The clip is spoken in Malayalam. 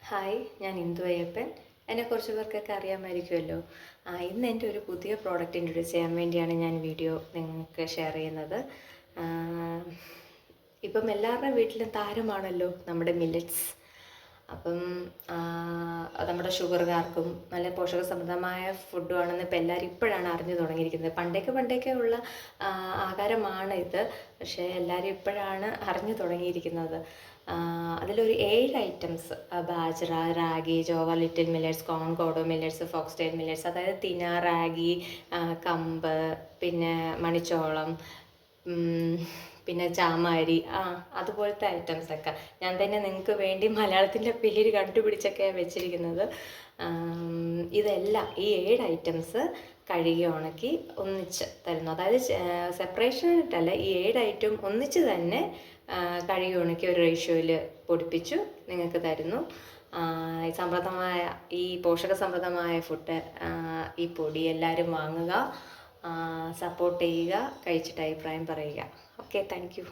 ഹായ്, ഞാൻ ഇന്ദു അയ്യപ്പൻ. എന്നെ കുറച്ച് പേർക്കൊക്കെ അറിയാമായിരിക്കുമല്ലോ. ഇന്ന് എൻ്റെ ഒരു പുതിയ പ്രോഡക്റ്റ് ഇൻട്രൊഡ്യൂസ് ചെയ്യാൻ വേണ്ടിയാണ് ഞാൻ വീഡിയോ നിങ്ങൾക്ക് ഷെയർ ചെയ്യുന്നത്. ആ, ഇപ്പം എല്ലാവരുടെ വീട്ടിലും താരമാണല്ലോ നമ്മുടെ മില്ലറ്റ്സ്. അപ്പം നമ്മുടെ ഷുഗറുകാർക്കും നല്ല പോഷകസമൃദ്ധമായ ഫുഡുമാണെന്ന് ഇപ്പം എല്ലാവരും ഇപ്പോഴാണ് അറിഞ്ഞു തുടങ്ങിയിരിക്കുന്നത്. പണ്ടൊക്കെ ഉള്ള ആഹാരമാണ് ഇത്, പക്ഷേ എല്ലാവരും ഇപ്പോഴാണ് അറിഞ്ഞു തുടങ്ങിയിരിക്കുന്നത്. അതിലൊരു 7 items: bajra, ragi, jowar, little millets, കോൺകോഡോ മില്ലറ്റ്സ്, ഫോക്സ്ടെയിൽ മില്ലറ്റ്സ്, അതായത് തിന, റാഗി, കമ്പ്, പിന്നെ മണിച്ചോളം, പിന്നെ ചാമാരി, അതുപോലത്തെ ഐറ്റംസൊക്കെ ഞാൻ തന്നെ നിങ്ങൾക്ക് വേണ്ടി മലയാളത്തിൻ്റെ പേര് കണ്ടുപിടിച്ചൊക്കെ വെച്ചിരിക്കുന്നത്. ഇതെല്ലാം ഈ 7 ഐറ്റംസ് കഴുകി ഉണക്കി ഒന്നിച്ച് തരുന്നു. അതായത് സെപ്പറേഷനായിട്ടല്ല, ഈ 7 ഐറ്റം ഒന്നിച്ച് തന്നെ കഴുകി ഉണക്കി ഒരു റേഷ്യോയിൽ പൊടിപ്പിച്ചു നിങ്ങൾക്ക് തരുന്നു. ഈ പോഷക സമൃദ്ധമായ ഫുഡ്, ഈ പൊടി എല്ലാവരും വാങ്ങുക, സപ്പോർട്ട് ചെയ്യുക, കഴിച്ചിട്ട് അഭിപ്രായം പറയുക. Okay, thank you.